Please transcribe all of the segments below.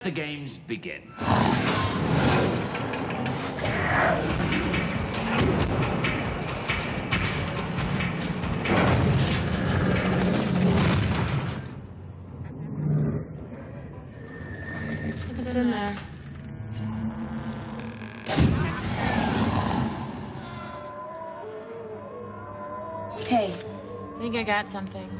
The games begin. What's in there? Hey, I think I got something.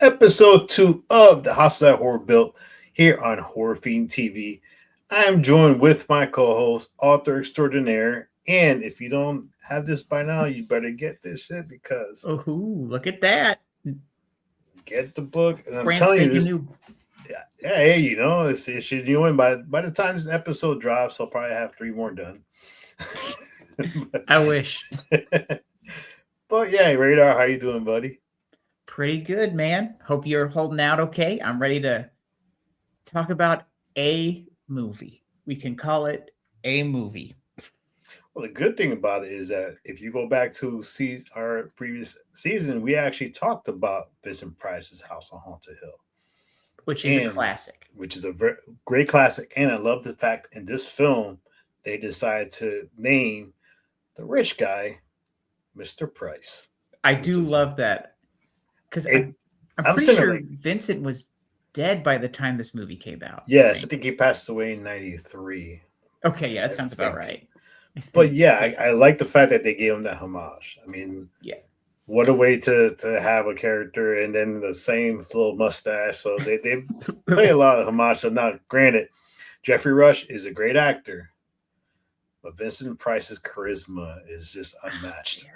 Episode 2 of the House That Horror Built here on Horror Fiend TV. I am joined with my co-host, author extraordinaire, and if you don't have this by now, you better get this shit because look at that. Get the book, and I'm Brand telling you this. new. Yeah, hey, you know, it's your new one. By the time this episode drops, I'll probably have 3 more done. I wish. But yeah, Radar, how you doing, buddy? Pretty good, man. Hope you're holding out okay. I'm ready to talk about a movie. We can call it a movie. Well, the good thing about it is that if you go back to see our previous season, we actually talked about Vincent Price's House on Haunted Hill, which is a classic. Which is a great classic. And I love the fact in this film, they decided to name the rich guy Mr. Price. I do love that. Because I'm pretty sure Vincent was dead by the time this movie came out. Yes, I think he passed away in 93. Okay, yeah, that sounds about right. But yeah, I like the fact that they gave him that homage. I mean, yeah, what a way to have a character and then the same little mustache. So they play a lot of homage. So now, granted, Jeffrey Rush is a great actor, but Vincent Price's charisma is just unmatched.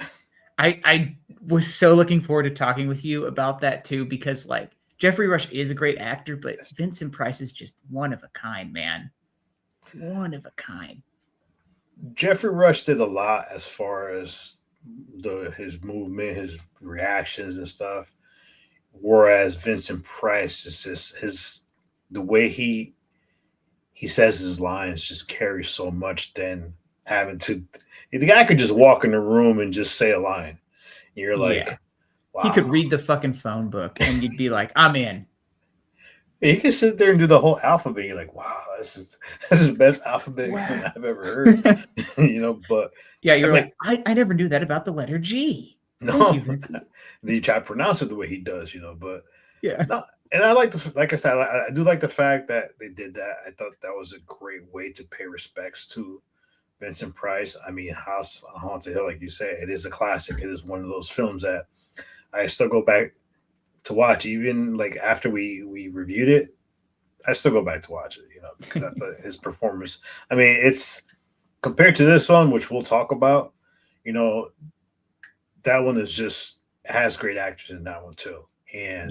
I was so looking forward to talking with you about that too, because like Jeffrey Rush is a great actor, but Vincent Price is just one of a kind, man. One of a kind. Jeffrey Rush did a lot as far as his movement, his reactions and stuff. Whereas Vincent Price is just the way he says his lines just carries so much than having to. The guy could just walk in the room and just say a line. You're like, wow. He could read the fucking phone book and you'd be like, I'm in. He could sit there and do the whole alphabet. You're like, wow, this is the best alphabet I've ever heard. You know, but yeah, you're like, I never knew that about the letter G. No, you try to pronounce it the way he does, you know, but yeah. No, and I like like I said, I do like the fact that they did that. I thought that was a great way to pay respects to Vincent Price. I mean, House on Haunted Hill, like you say, it is a classic. It is one of those films that I still go back to watch, even like after we reviewed it. I still go back to watch it, you know, because I thought his performance. I mean, it's compared to this one, which we'll talk about. You know, that one has great actors in that one too, and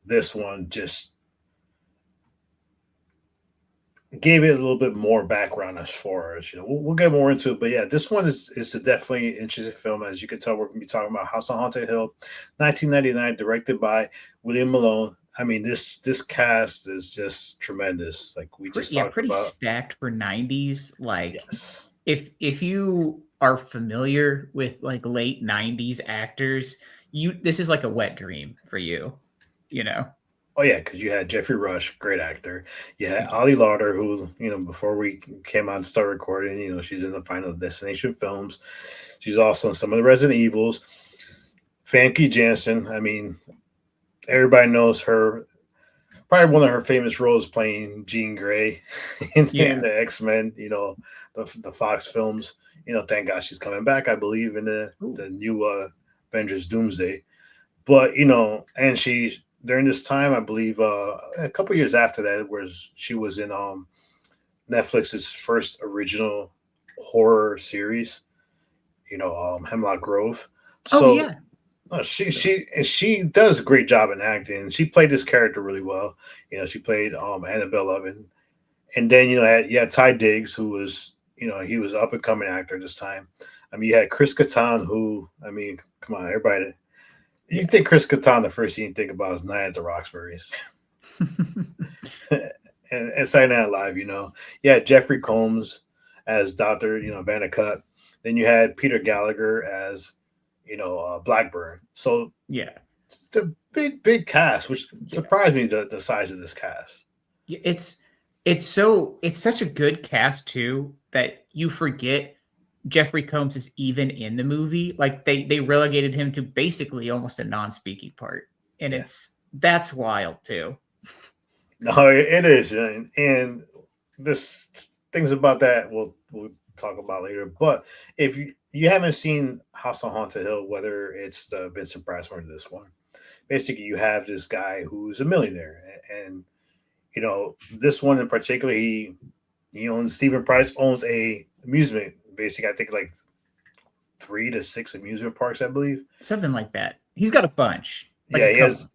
this one just gave it a little bit more background as far as, you know, we'll get more into it. But yeah, this one is a definitely interesting film. As you can tell, we're going to be talking about House on Haunted Hill, 1999, directed by William Malone. I mean, this cast is just tremendous. Like we just talked pretty about. Stacked for 90s. Like if you are familiar with like late 90s actors, this is like a wet dream for you, you know. Oh, yeah, because you had Jeffrey Rush, great actor. You had Ali Lauder, who, you know, before we came on to start recording, you know, she's in the Final Destination films. She's also in some of the Resident Evils. Famke Janssen, I mean, everybody knows her. Probably one of her famous roles playing Jean Grey in the X-Men, you know, the Fox films. You know, thank God she's coming back, I believe, in the new Avengers Doomsday. But, you know, and during this time, I believe a couple years after that, she was in Netflix's first original horror series. Hemlock Grove. Oh So yeah. she does a great job in acting. She played this character really well. She played Annabelle Oven, and then you had Ty Diggs, who was he was up and coming actor this time. I mean, you had Chris Kattan, who come on, everybody. You think Chris Kattan, the first thing you think about is Night at the Roxbury's. and Saturday Night Live, Yeah, Jeffrey Combs as Dr. Vannacutt. Then you had Peter Gallagher as, Blackburn. So Yeah. the big cast, which surprised me the size of this cast. It's such a good cast too that you forget Jeffrey Combs is even in the movie. Like they relegated him to basically almost a non-speaking part, and that's wild too. No, it is, and this things about that we'll talk about later. But if you haven't seen House on Haunted Hill, whether it's the Vincent Price or this one, basically you have this guy who's a millionaire, and this one in particular, he owns Stephen Price owns a amusement. Basically, I think like 3 to 6 amusement parks, I believe, something like that. He's got a bunch. He has.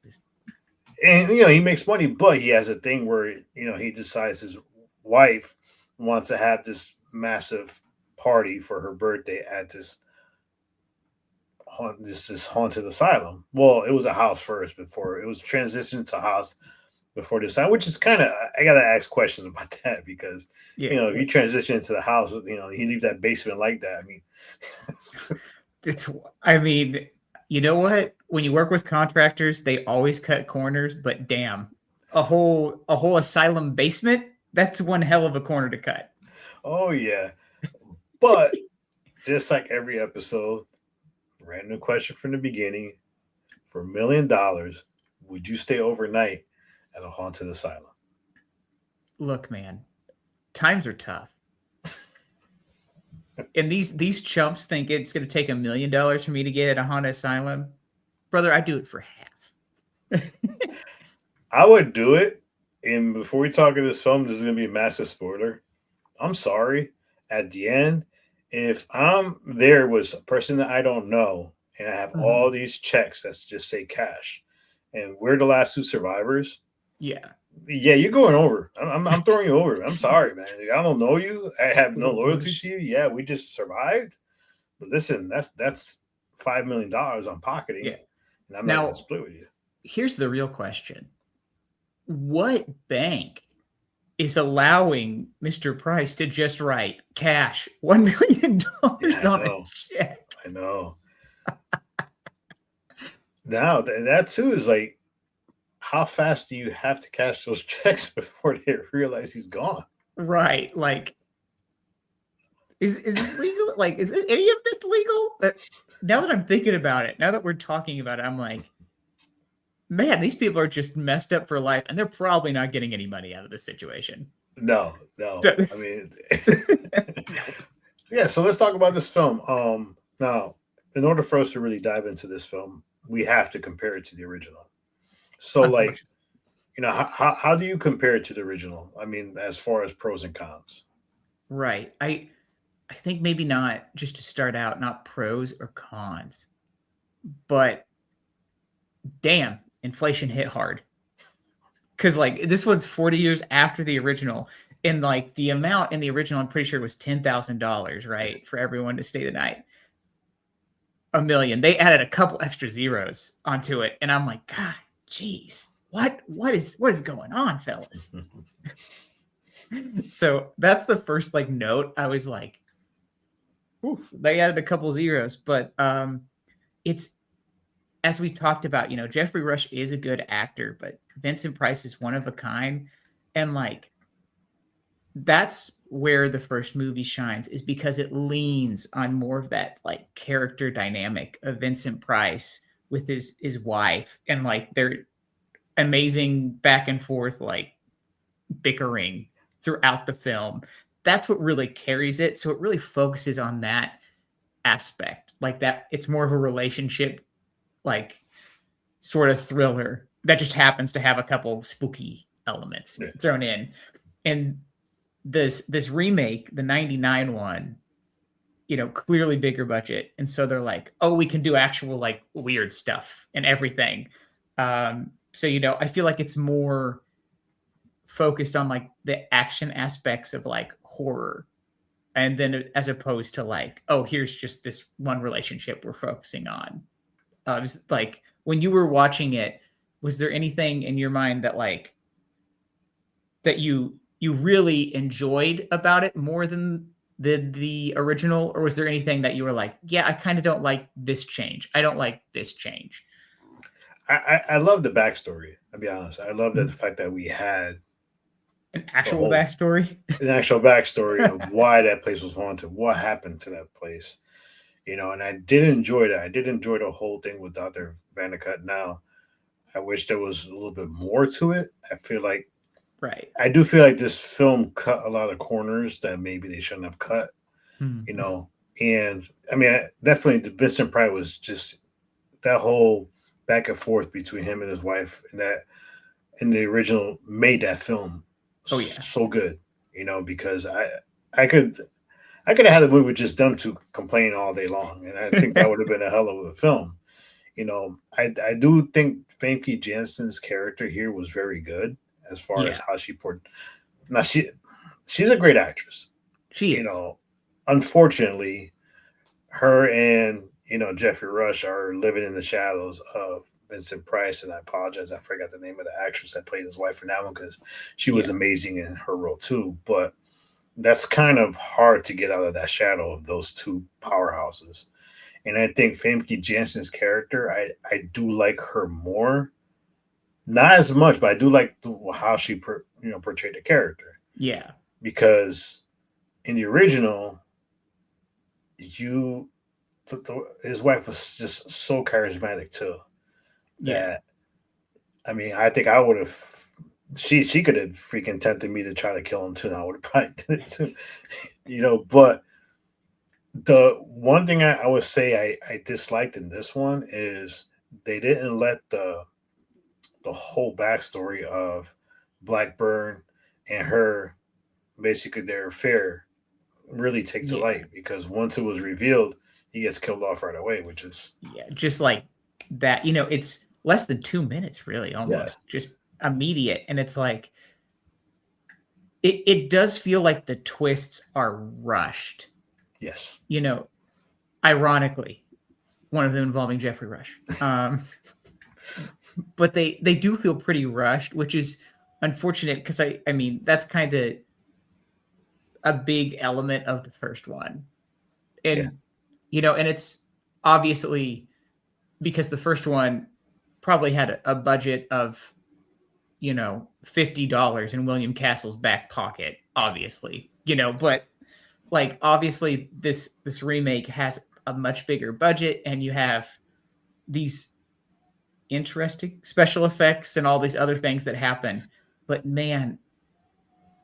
And he makes money, but he has a thing where he decides his wife wants to have this massive party for her birthday at this haunted asylum. Well, it was a house first before it was transitioned to house before this time, which is kind of I gotta ask questions about that because if you transition into the house, you leave that basement like that. You know what? When you work with contractors, they always cut corners, but damn, a whole asylum basement, that's one hell of a corner to cut. Oh yeah. But just like every episode, random question from the beginning. For $1 million, would you stay overnight at a haunted asylum? Look, man, times are tough. And these chumps think it's going to take $1 million for me to get at a haunted asylum. Brother, I do it for half. I would do it. And before we talk of this film, this is going to be a massive spoiler. I'm sorry. At the end, if I'm there with a person that I don't know, and I have all these checks that just say cash, and we're the last 2 survivors. Yeah, you're going over. I'm throwing you over. I'm sorry, man. I don't know you. I have no loyalty to you. Yeah, we just survived. But listen, that's $5 million I'm pocketing. Yeah. And I'm not going to split with you. Here's the real question. What bank is allowing Mr. Price to just write cash $1 million on a check? I know. Now, that too is like, how fast do you have to cash those checks before they realize he's gone? Right. Like, is this legal? Like, is any of this legal? Now that I'm thinking about it, now that we're talking about it, I'm like, man, these people are just messed up for life, and they're probably not getting any money out of this situation. No. I mean, yeah. So let's talk about this film. Now, in order for us to really dive into this film, we have to compare it to the original. So, like, how do you compare it to the original? I mean, as far as pros and cons. Right. I think maybe not, just to start out, not pros or cons, but damn, inflation hit hard. Because, like, this one's 40 years after the original. And, like, the amount in the original, I'm pretty sure, was $10,000, right? For everyone to stay the night. $1 million. They added a couple extra zeros onto it. And I'm like, God, geez, what is going on, fellas? So that's the first, like, note. I was like, oof, they added a couple zeros. But it's, as we talked about, Jeffrey Rush is a good actor, but Vincent Price is one of a kind. And, like, that's where the first movie shines, is because it leans on more of that, like, character dynamic of Vincent Price with his wife, and, like, their amazing back and forth, like, bickering throughout the film. That's what really carries it. So it really focuses on that aspect, like that. It's more of a relationship, like, sort of thriller that just happens to have a couple spooky elements thrown in. And this remake, the 99 one, clearly bigger budget. And so they're like, oh, we can do actual like weird stuff and everything. So, I feel like it's more focused on like the action aspects of like horror. And then as opposed to like, oh, here's just this one relationship we're focusing on. Like when you were watching it, was there anything in your mind that like that you really enjoyed about it more than the original, or was there anything that you were like, yeah, I kind of don't like this change. I don't like this change. I love the backstory. I'll be honest. I love that the fact that we had An the actual whole backstory. an actual backstory of why that place was haunted, what happened to that place. And I did enjoy that. I did enjoy the whole thing with Dr. Vandercut. Now, I wish there was a little bit more to it. Right. I do feel like this film cut a lot of corners that maybe they shouldn't have cut, Hmm. And I mean, definitely the Vincent Price was just that whole back and forth between him and his wife, and that in the original made that film Oh, yeah. so good, because I could I could have had a movie with just them two complaining all day long, and I think that would have been a hell of a film. I do think Famke Janssen's character here was very good as far as Yeah. how she poured. Now she's a great actress. She is. Unfortunately, her and Jeffrey Rush are living in the shadows of Vincent Price, and I apologize, I forgot the name of the actress that played his wife in that one because she was Yeah. amazing in her role too. But that's kind of hard to get out of that shadow of those two powerhouses. And I think Famke Janssen's character, I do like her more. Not as much, but I do like how she portrayed the character, Yeah. because in the original, his wife was just so charismatic too Yeah. that I mean I think I would have she could have freaking tempted me to try to kill him too. And I would have probably did it too, But the one thing I would say I disliked in this one is they didn't let the whole backstory of Blackburn and her, basically their affair, really take to Yeah. light, because once it was revealed, he gets killed off right away, which is Yeah. Just like that, it's less than 2 minutes, really, almost just immediate. And it's like, it does feel like the twists are rushed, yes, ironically, one of them involving Jeffrey Rush. But they do feel pretty rushed, which is unfortunate because I mean that's kind of a big element of the first one. And and it's obviously because the first one probably had a budget of $50 in William Castle's back pocket, obviously, but like obviously this remake has a much bigger budget, and you have these interesting special effects and all these other things that happen. But man,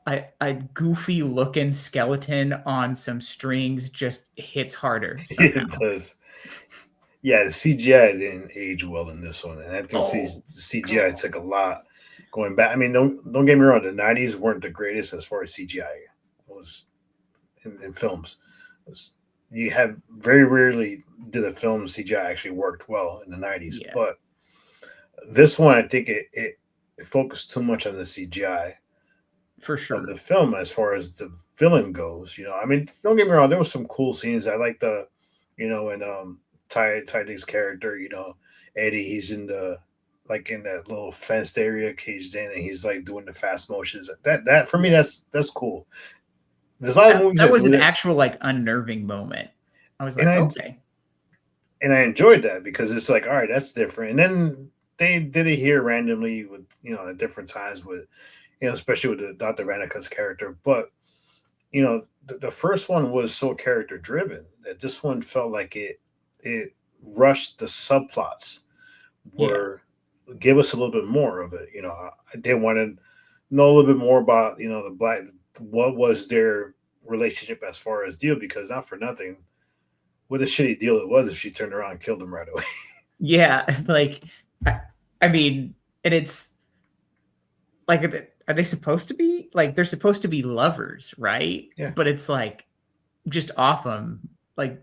a goofy looking skeleton on some strings just hits harder somehow. it does. Yeah, the CGI didn't age well in this one, and I think the CGI took a lot going back. I mean, don't get me wrong, the '90s weren't the greatest as far as CGI was in films. You had very rarely did a film CGI actually worked well in the '90s, but this one, I think it focused too much on the CGI for sure of the film as far as the villain goes. I mean, don't get me wrong, there was some cool scenes. I like and Ty Diggs' character, Eddie, he's in in that little fenced area, caged in, and he's like doing the fast motions. That for me, that's cool. There's a lot of movies that was an that. actual like unnerving moment. I was like, okay. And I enjoyed that because it's like, all right, that's different. And then they did it here randomly with, at different times with, especially with the Dr. Vandercut's character. But, the first one was so character driven that this one felt like it rushed the subplots give us a little bit more of it. I did want to know a little bit more about, what was their relationship as far as deal, because not for nothing, what a shitty deal it was if she turned around and killed him right away. Yeah, like I mean, and it's like, are they supposed to be like they're supposed to be lovers, right? Yeah. But it's like just off them like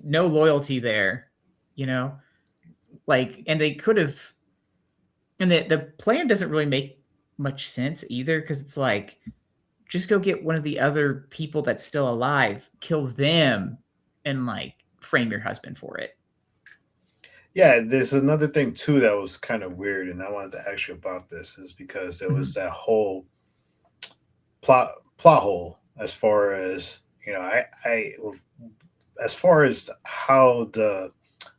no loyalty there, you know? Like, and they could have, and the plan doesn't really make much sense either, because it's like, just go get one of the other people that's still alive, kill them, and like frame your husband for it. Yeah, there's another thing too that was kind of weird, and I wanted to ask you about this, is because there was that whole plot hole as far as I as far as how the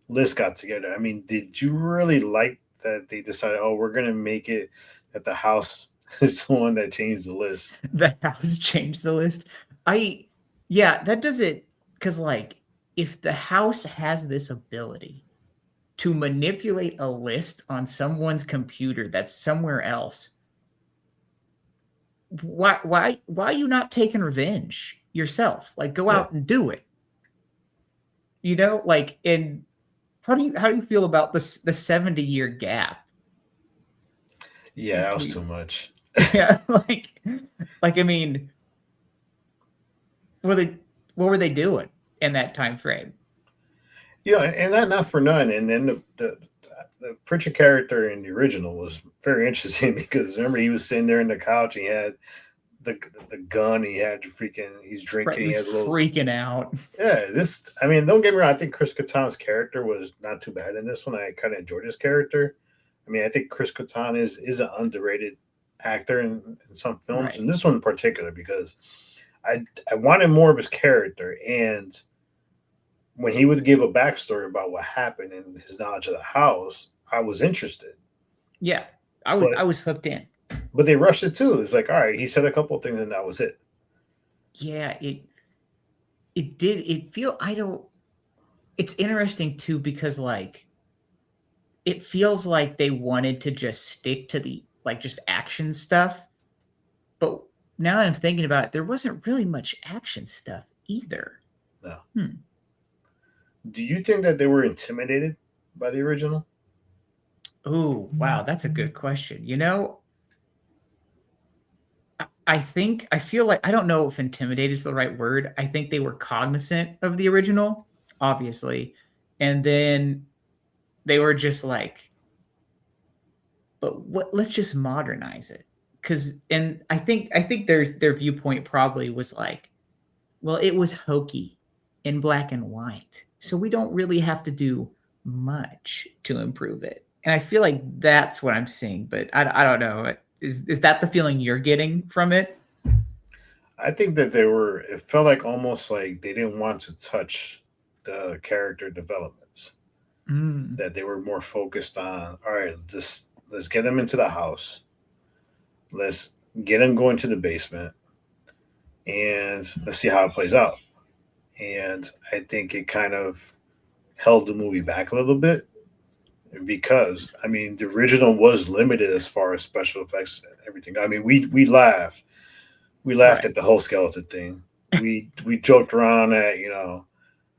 list got together. I mean, did you really like that they decided, oh, we're gonna make it that the house is the one that changed the list? The house changed the list. Yeah, that does it, because like if the house has this ability to manipulate a list on someone's computer that's somewhere else, why are you not taking revenge yourself? Like, go Yeah, out and do it. Like, and how do you feel about this the 70-year gap yeah, that was too between? much. Yeah, like I mean, what they what were they doing in that time frame? Yeah, and not for none. And then the Pritchard character in the original was very interesting because remember he was sitting there in the couch. He had the the gun. He had he's Right, drinking. he He was has a little. freaking out. Yeah, this. I mean, don't get me wrong. I think Chris Kattan's character was not too bad in this one. I kind of enjoyed his character. I mean, I think Chris Kattan is an underrated actor in some films, Right. and this one in particular because I wanted more of his character, and when he would give a backstory about what happened and his knowledge of the house, I was interested. Yeah, I was hooked in. But they rushed it too. It's like, all right, he said a couple of things and that was it. Yeah, it did. It feel I don't. It's interesting too, because like it feels like they wanted to just stick to the like just action stuff, but now that I'm thinking about it, there wasn't really much action stuff either. No. Hmm. Do you think that they were intimidated by the original? Oh, wow, that's a good question. I feel like I don't know if intimidate is the right word. I think they were cognizant of the original, obviously, and then they were just like, but what? Let's just modernize it. And I think their viewpoint probably was like, well, it was hokey in black and white, so we don't really have to do much to improve it. And I feel like that's what I'm seeing, but I don't know. Is that the feeling you're getting from it? I think that they were, it felt like almost like they didn't want to touch the character developments, Mm, that they were more focused on, all right, just let's get them into the house. Let's get them going to the basement and let's see how it plays out. And I think it kind of held the movie back a little bit because I mean the original was limited as far as special effects and everything. I mean we laughed right, at the whole skeleton thing. We joked around at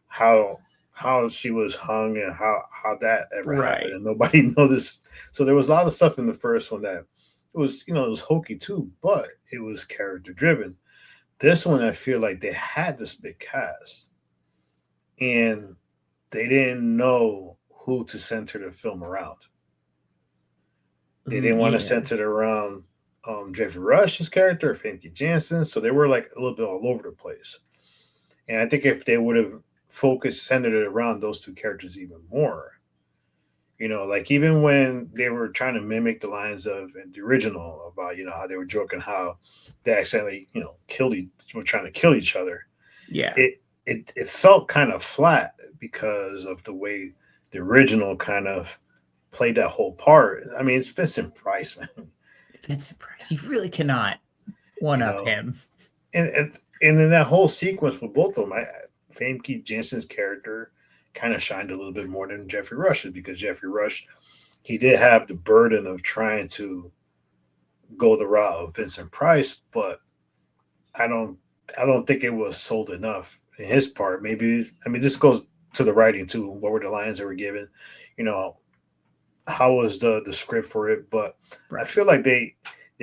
how she was hung and how that ever happened right. and nobody noticed. So there was a lot of stuff in the first one that it was hokey too, but it was character driven. This one I feel like they had this big cast and they didn't know who to center the film around. They Ooh, didn't want to yeah. center it around Jeffrey Rush's character or Famke Janssen, so they were like a little bit all over the place. And I think if they would have focused, centered it around those two characters even more, like even when they were trying to mimic the lines of the original about, how they were joking how they accidentally, were trying to kill each other. Yeah. It felt kind of flat because of the way the original kind of played that whole part. I mean, it's Vincent Price, man. Vincent Price. You really cannot one You up know, him. and in that whole sequence with both of them, Famke Janssen's character kind of shined a little bit more than Jeffrey Rush's because Jeffrey Rush, he did have the burden of trying to go the route of Vincent Price, but I don't I don't think it was sold enough in his part. Maybe I mean this goes to the writing too. What were the lines that were given? You know, how was the script for it? But I Right. feel like they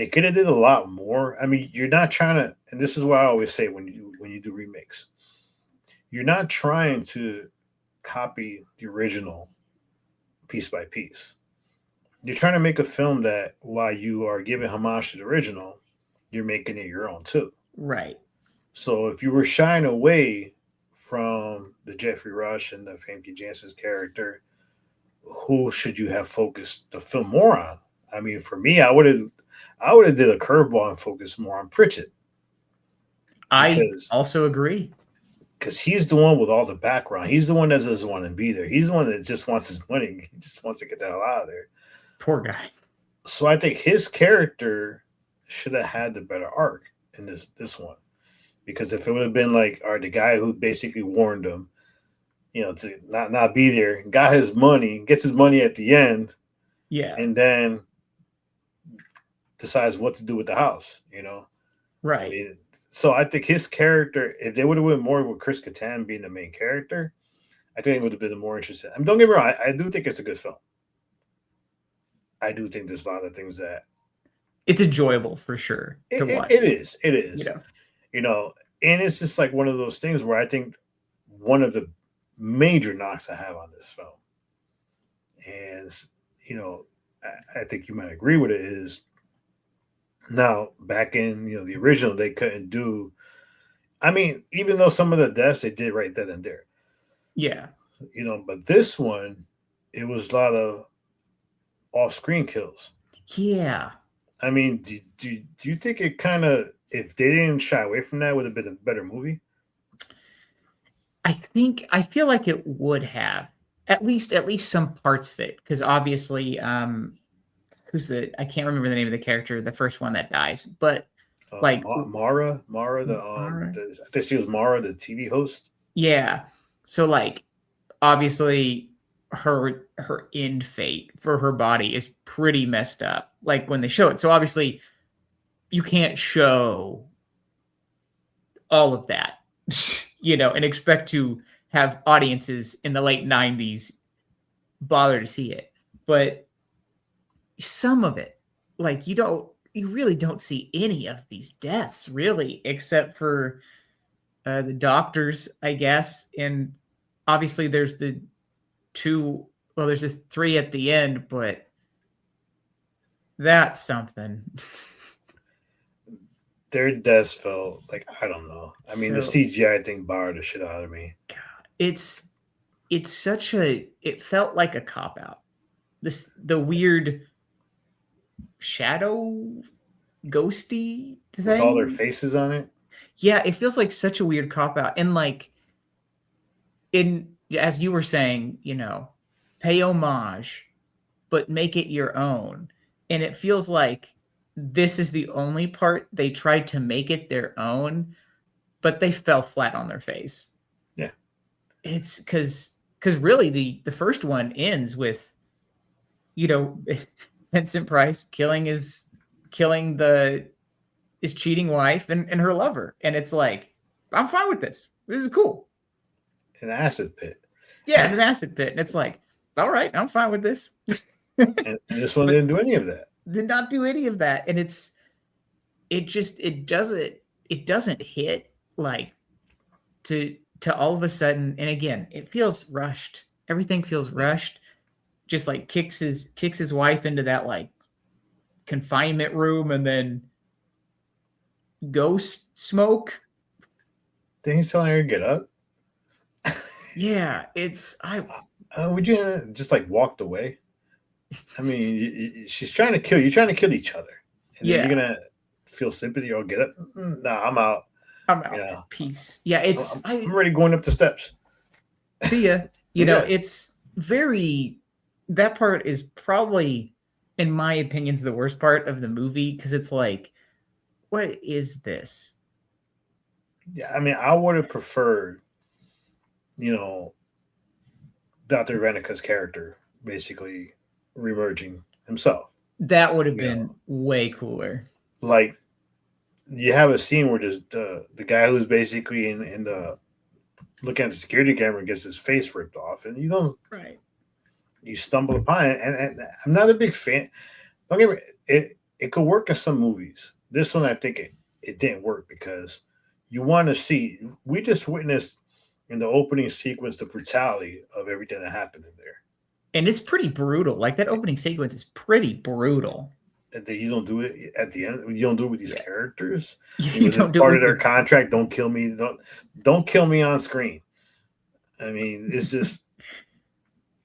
could have did a lot more. I mean, you're not trying to, and this is what I always say when you do remakes, you're not trying to copy the original piece by piece. You're trying to make a film that while you are giving homage to the original, you're making it your own too. Right. So if you were shying away from the Jeffrey Rush and the Famke Janssen's character, who should you have focused the film more on? I mean, for me, I would have did a curveball and focused more on Pritchett I because also agree. he's the one with all the background. He's the one that doesn't want to be there. He's the one that just wants his money. He just wants to get the hell out of there. Poor guy. So I think his character should have had the better arc in this one. Because if it would have been like, all right, the guy who basically warned him, to not be there, got his money, gets his money at the end, Yeah. and then decides what to do with the house, Right. I mean, so I think his character, if they would have went more with Chris Kattan being the main character, I think it would have been more interesting. I mean, don't get me wrong, I do think it's a good film. I do think there's a lot of things that it's enjoyable for sure to watch. It is. Yeah. And it's just like one of those things where I think one of the major knocks I have on this film, and I think you might agree with it, is now back in the original they couldn't do. I mean, even though some of the deaths they did right then and there, Yeah. But this one, it was a lot of off-screen kills. Yeah. I mean, do you think it kind of, if they didn't shy away from that, would have been a better movie? I feel like it would have at least some parts of it, because obviously, I can't remember the name of the character, the first one that dies, but like Mara, Mara? I think she was Mara, the TV host. Yeah. So like, obviously, her end fate for her body is pretty messed up. Like when they show it, so obviously, you can't show all of that, and expect to have audiences in the late 90s bother to see it. But some of it, like you really don't see any of these deaths really, except for the doctors, I guess. And obviously there's the there's the 3 at the end, but that's something. Their deaths felt like, I don't know. I mean, the CGI thing bothered the shit out of me. God, it's it felt like a cop out. The weird shadow ghosty thing with all their faces on it. Yeah, it feels like such a weird cop out. And like, as you were saying, pay homage, but make it your own. And it feels like this is the only part they tried to make it their own, but they fell flat on their face. Yeah. It's because really the first one ends with, Vincent Price killing his cheating wife and her lover. And it's like, I'm fine with this. This is cool. An acid pit. Yeah, it's an acid pit. And it's like, all right, I'm fine with this. And this one didn't do any of that. Did not do any of that. And it doesn't hit like to all of a sudden. And again, it feels rushed. Everything feels rushed. Just like kicks his wife into that like confinement room and then ghost smoke. Then he's telling her to get up. Yeah, would you have just like walked away? I mean, she's trying to kill you. You're trying to kill each other, and then you're gonna feel sympathy or get up. Nah, I'm out. I'm out. Peace. Yeah, I'm already going up the steps. See ya. It's very. That part is probably, in my opinion, is the worst part of the movie, because it's like, what is this? Yeah, I mean, I would have preferred, Dr. Renica's character basically remerging himself. That would have been way cooler. Like, you have a scene where there's the guy who's basically in the looking at the security camera gets his face ripped off, and right. You stumble upon it, and I'm not a big fan. Don't get me. It could work in some movies. This one, I think it didn't work, because you want to see. We just witnessed in the opening sequence, the brutality of everything that happened in there. And it's pretty brutal. Like that opening sequence is pretty brutal. And then you don't do it at the end. You don't do it with these characters. You don't do part it of with their contract. Don't kill me. Don't kill me on screen. I mean, it's just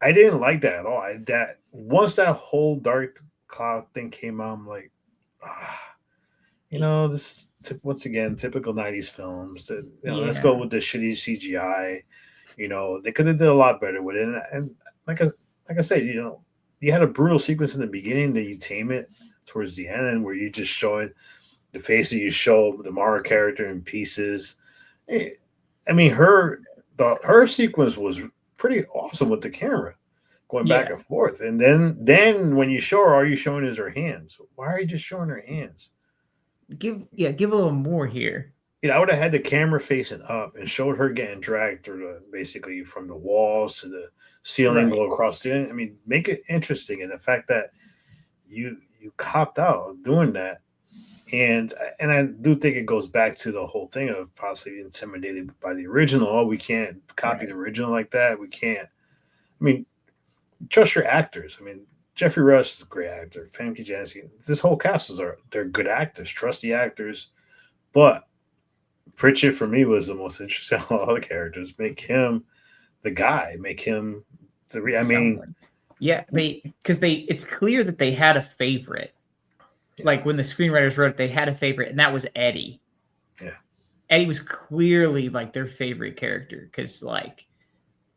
I didn't like that at all. That once that whole dark cloud thing came out, I'm like, this once again typical '90s films. That let's go with the shitty CGI. They could have did a lot better with it. And like I said, you had a brutal sequence in the beginning, then you tame it towards the end, where you just show it, the face that you show the Mara character in pieces. I mean, her sequence was pretty awesome with the camera going back and forth. And then when you show her, all you're showing is her hands. Why are you just showing her hands? Give a little more here. I would have had the camera facing up and showed her getting dragged through basically from the walls to the ceiling, go across the. I mean, make it interesting. And the fact that you copped out doing that, and I do think it goes back to the whole thing of possibly intimidated by the original. Oh, we can't copy the original like that. We can't. I mean, trust your actors. I mean, Jeffrey Rush is a great actor. Famke Janssen. This whole cast they're good actors. Trust the actors, but Pritchett for me was the most interesting of all the characters. Make him the guy. Make him the. I mean, it's clear that they had a favorite. Yeah. Like when the screenwriters wrote it, they had a favorite, and that was Eddie. Yeah, Eddie was clearly like their favorite character because like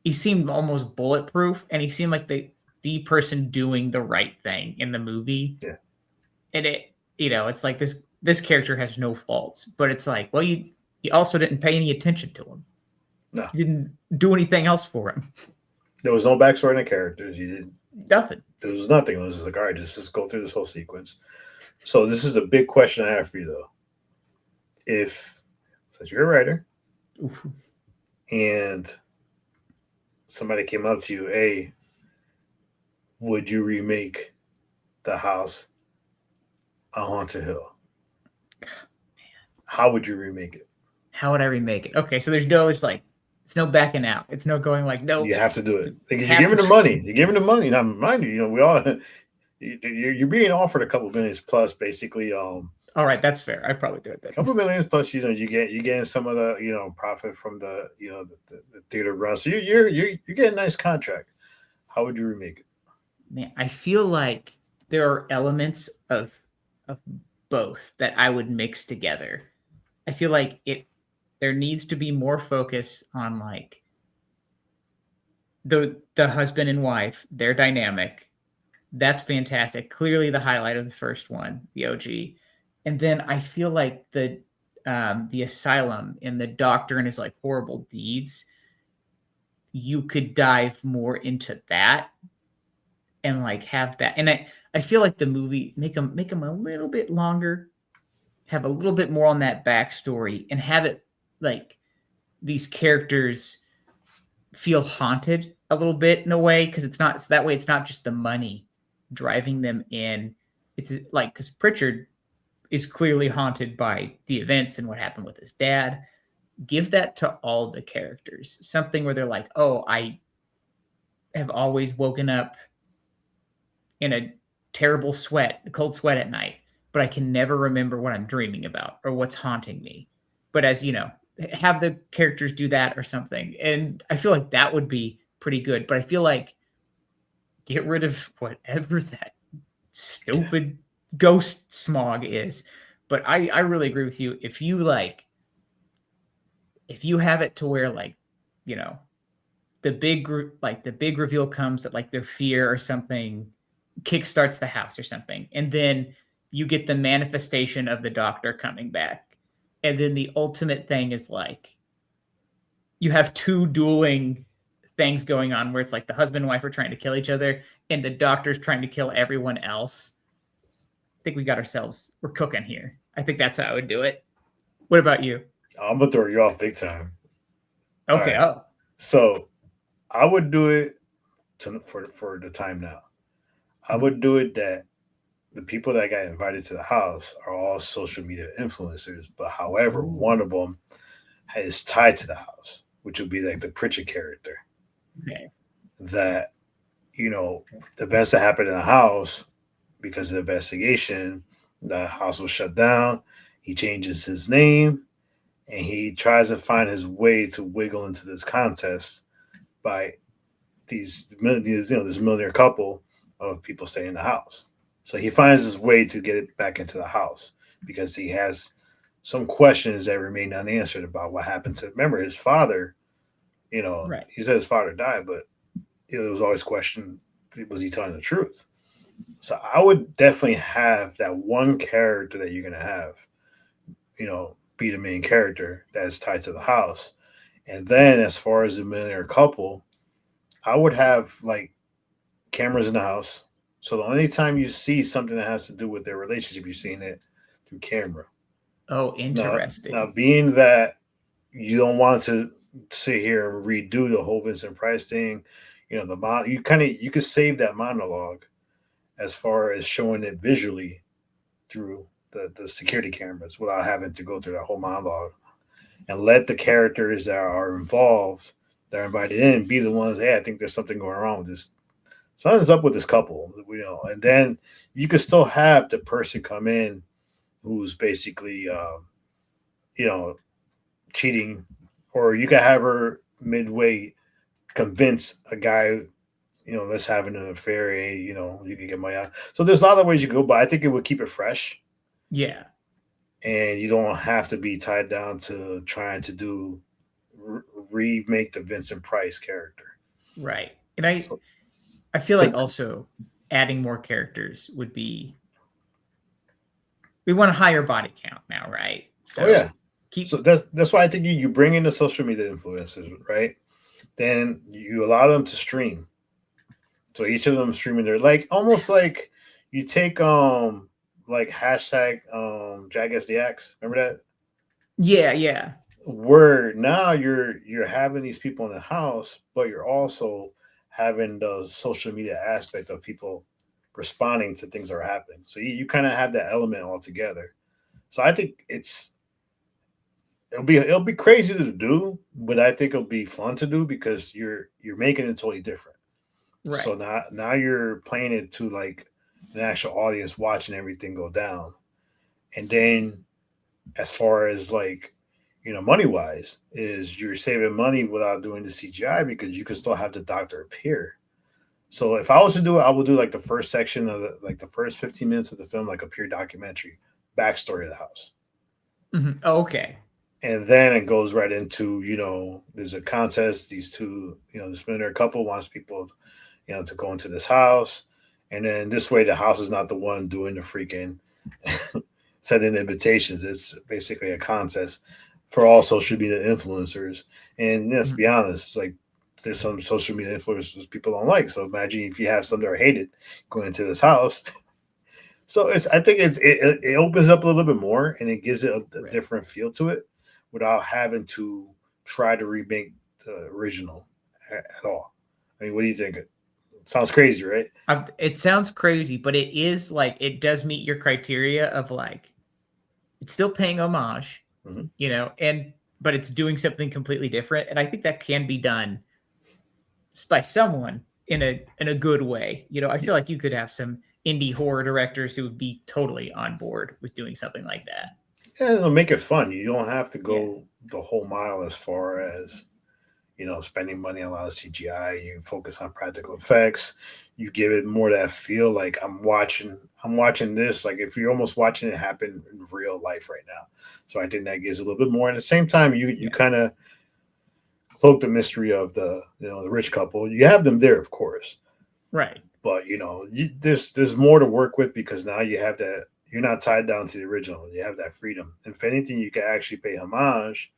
he seemed almost bulletproof, and he seemed like the person doing the right thing in the movie. Yeah, and it's like this character has no faults, but it's like, well, you also didn't pay any attention to him. No. You didn't do anything else for him. There was no backstory in the characters. You did nothing. There was nothing. It was just like, all right, just go through this whole sequence. So this is a big question I have for you, though. Since you're a writer, and somebody came up to you, would you remake the house on Haunted Hill? How would you remake it? How would I remake it? Okay, so it's no backing out. It's no going like, no. You have to do it. You're giving the money. You're giving the money. Now, mind you, we all you're being offered a couple millions plus, basically. All right, that's fair. I'd probably do it then. A couple millions plus, you getting some of the profit from the the theater run. So you're getting a nice contract. How would you remake it? Man, I feel like there are elements of both that I would mix together. I feel like there needs to be more focus on like the husband and wife, their dynamic. That's fantastic. Clearly the highlight of the first one, the OG. And then I feel like the asylum and the doctor and his like horrible deeds, you could dive more into that and like have that. And I feel like the movie make them a little bit longer, have a little bit more on that backstory, and have it like these characters feel haunted a little bit in a way, because it's that way. It's not just the money driving them in. It's like, because Pritchard is clearly haunted by the events and what happened with his dad. Give that to all the characters. Something where they're like, oh, I have always woken up in a terrible cold sweat at night, but I can never remember what I'm dreaming about or what's haunting me. But as you know, have the characters do that or something. And I feel like that would be pretty good. But I feel like get rid of whatever that stupid ghost smog is. But I really agree with you. If you have it to where like, the big reveal comes that like their fear or something kickstarts the house or something, and then you get the manifestation of the doctor coming back, and then the ultimate thing is like you have two dueling things going on where it's like the husband and wife are trying to kill each other and the doctor's trying to kill everyone else. I think we're cooking here. I think that's how I would do it. What about you? I'm gonna throw you off big time. Okay. Right. So I would do it for the time now. I would do it that the people that got invited to the house are all social media influencers, but however, one of them is tied to the house. which would be like the Pritchett character. Okay. That, you know, the events that happened in the house because of the investigation, the house was shut down. He changes his name and he tries to find his way to wiggle into this contest by this millionaire couple of people staying in the house. So he finds his way to get it back into the house because he has some questions that remain unanswered about what happened to. Remember, his father. You know, Right. he said his father died, but it was always questioned: was he telling the truth? So I would definitely have that one character that you're gonna have, be the main character that is tied to the house. And then as far as the millionaire couple, I would have like cameras in the house. So the only time you see something that has to do with their relationship, you're seeing it through camera. Oh, Now, interesting. now being that you don't want to sit here and redo the whole Vincent Price thing, you could save that monologue as far as showing it visually through the security cameras without having to go through that whole monologue, and let the characters that are involved, that are invited in, be the ones. Hey, I think there's something going wrong with this. Something's up with this couple, and then you could still have the person come in who's basically, cheating, or you could have her midway convince a guy, let's have an affair. Hey, you can get my out. So there's a lot of ways you go, but I think it would keep it fresh, Yeah. and you don't have to be tied down to trying to do remake the Vincent Price character. Right. And So, I feel so like also adding more characters would be, we want a higher body count now, right? So oh yeah, keep so that's why I think you bring in the social media influencers, right? Then you allow them to stream. So each of them streaming there, like almost like you take like hashtag Jackass the Axe. Remember that? yeah. Where now you're having these people in the house, but you're also having the social media aspect of people responding to things that are happening. So you kind of have that element all together. So I think it'll be crazy to do, but I think it'll be fun to do because you're making it totally different. Right. So now you're playing it to like an actual audience watching everything go down. And then as far as like, money wise, is you're saving money without doing the CGI because you can still have the doctor appear. So if I was to do it, I would do like the first section of the first 15 minutes of the film, like a pure documentary backstory of the house. Oh, okay. And then it goes right into, there's a contest. These two, this millionaire couple wants people, to go into this house. And then this way, the house is not the one doing the freaking sending invitations. It's basically a contest for all social media influencers. And let's be honest, it's like there's some social media influencers people don't like. So imagine if you have some that are hated going into this house. So I think it opens up a little bit more and it gives it a different feel to it without having to try to remake the original at all. I mean, what do you think? It sounds crazy, right? It sounds crazy, but it is like, it does meet your criteria of like, it's still paying homage, but it's doing something completely different. And I think that can be done by someone in a good way. I feel like you could have some indie horror directors who would be totally on board with doing something like that. Yeah, it'll make it fun. You don't have to go the whole mile as far as, spending money on a lot of CGI. You focus on practical effects. You give it more that feel like I'm watching this. Like if you're almost watching it happen in real life right now. So I think that gives a little bit more. At the same time, you kind of cloak the mystery of the rich couple. You have them there, of course, right? But there's more to work with because now you have that. You're not tied down to the original. You have that freedom. If anything, you can actually pay homage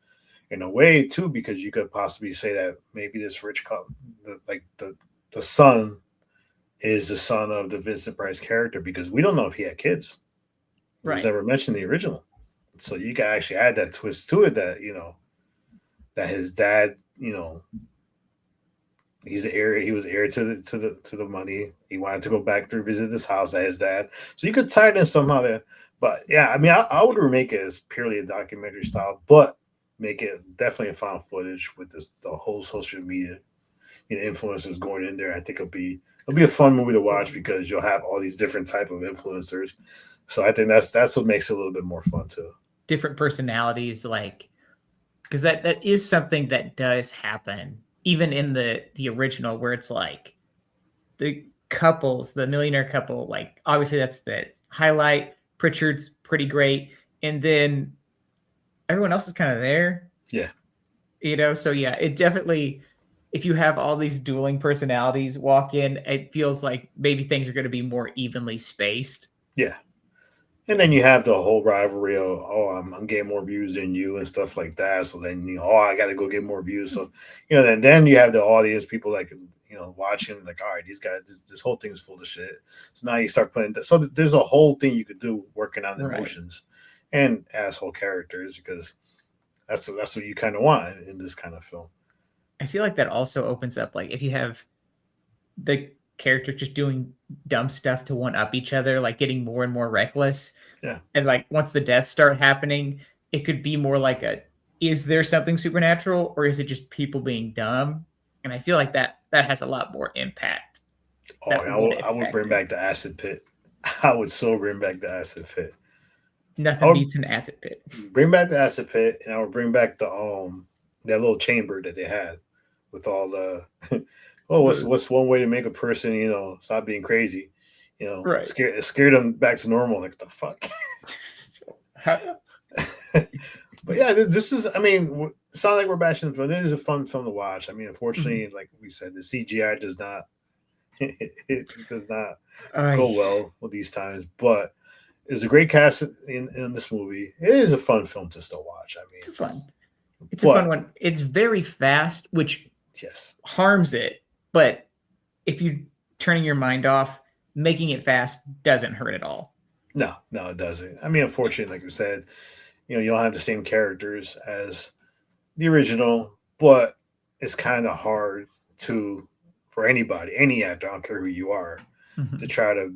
in a way too, because you could possibly say that maybe this rich couple, the son, is the son of the Vincent Price character because we don't know if he had kids. It was never mentioned in the original. So you can actually add that twist to it that that his dad, he's the heir. He was heir to the money. He wanted to go back to visit this house at his dad. So you could tie it in somehow there. But yeah, I mean, I would remake it as purely a documentary style, but make it definitely a found footage with the whole social media, influencers going in there. I think it'll be a fun movie to watch because you'll have all these different type of influencers. So I think that's what makes it a little bit more fun too. Different personalities, like, because that is something that does happen even in the original, where it's like the couples, the millionaire couple, like obviously that's the highlight. Pritchard's pretty great, and then everyone else is kind of there. Yeah. So yeah, it definitely, if you have all these dueling personalities walk in, it feels like maybe things are going to be more evenly spaced. Yeah. And then you have the whole rivalry of, oh, I'm getting more views than you and stuff like that. So then, oh, I got to go get more views. So, then you have the audience, people like, watching, like, all right, these guys, this whole thing is full of shit. So now you start putting that. So there's a whole thing you could do working on emotions and asshole characters, because that's what you kind of want in this kind of film. I feel like that also opens up, like, if you have the characters just doing dumb stuff to one up each other, like getting more and more reckless. Yeah. And like once the deaths start happening, it could be more like is there something supernatural, or is it just people being dumb? And I feel like that has a lot more impact. Oh, I would bring back the acid pit. I would so bring back the acid pit. Nothing beats an acid pit. Bring back the acid pit, and I would bring back the that little chamber that they had with all the what's one way to make a person, stop being crazy, right. scare them back to normal. Like, the fuck. But yeah, this is, it's not like we're bashing the film. It is a fun film to watch. Unfortunately, like we said, the CGI does not it does not go well with these times, but it's a great cast in this movie. It is a fun film to still watch. It's a fun one. It's very fast, which harms it. But if you're turning your mind off, making it fast doesn't hurt at all. No, it doesn't. Unfortunately, like you said, you don't have the same characters as the original, but it's kind of hard for anybody, any actor, I don't care who you are, to try to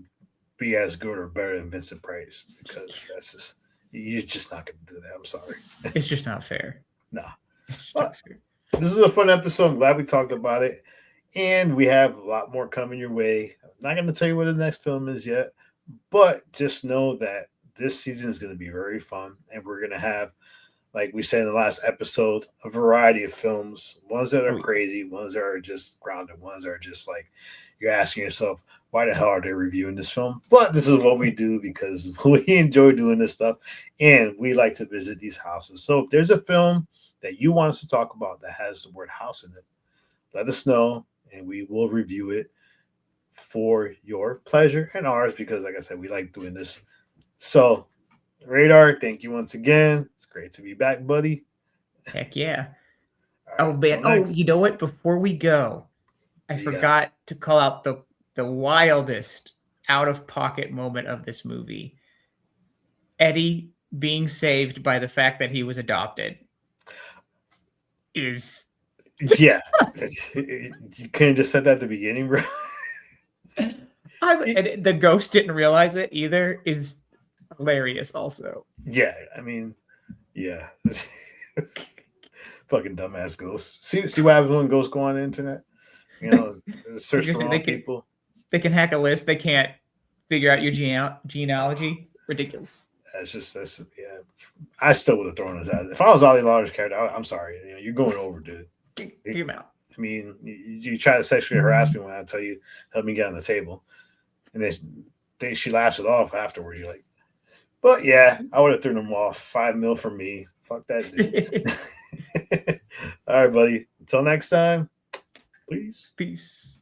be as good or better than Vincent Price, because you're just not going to do that. I'm sorry. It's just not fair. No. It's just not fair. This is a fun episode. I'm glad we talked about it. And we have a lot more coming your way. I'm not going to tell you what the next film is yet, but just know that this season is going to be very fun. And we're going to have, like we said in the last episode, a variety of films. Ones that are crazy, ones that are just grounded, ones that are just like, you're asking yourself, why the hell are they reviewing this film? But this is what we do because we enjoy doing this stuff. And we like to visit these houses. So if there's a film that you want us to talk about that has the word house in it, let us know. And we will review it for your pleasure and ours, because, like I said, we like doing this. So, Radar, thank you once again. It's great to be back, buddy. Heck yeah. Right, man. You know what? Before we go, I forgot to call out the wildest out-of-pocket moment of this movie. Eddie being saved by the fact that he was adopted is... Yeah. You couldn't just said that at the beginning, bro. And the ghost didn't realize it either is hilarious also. Yeah, yeah. Fucking dumbass ghosts. See what happens when ghosts go on the internet? Search for wrong people. They can hack a list. They can't figure out your genealogy. Ridiculous. That's I still would have thrown his ass. If I was Ollie Lauder's character, I'm sorry. You're going over, dude. Get him out. You try to sexually harass me when I tell you, help me get on the table. And then she laughs it off afterwards. You're like, but yeah, I would have thrown him off. $5 million from me. Fuck that dude. All right, buddy. Until next time, peace.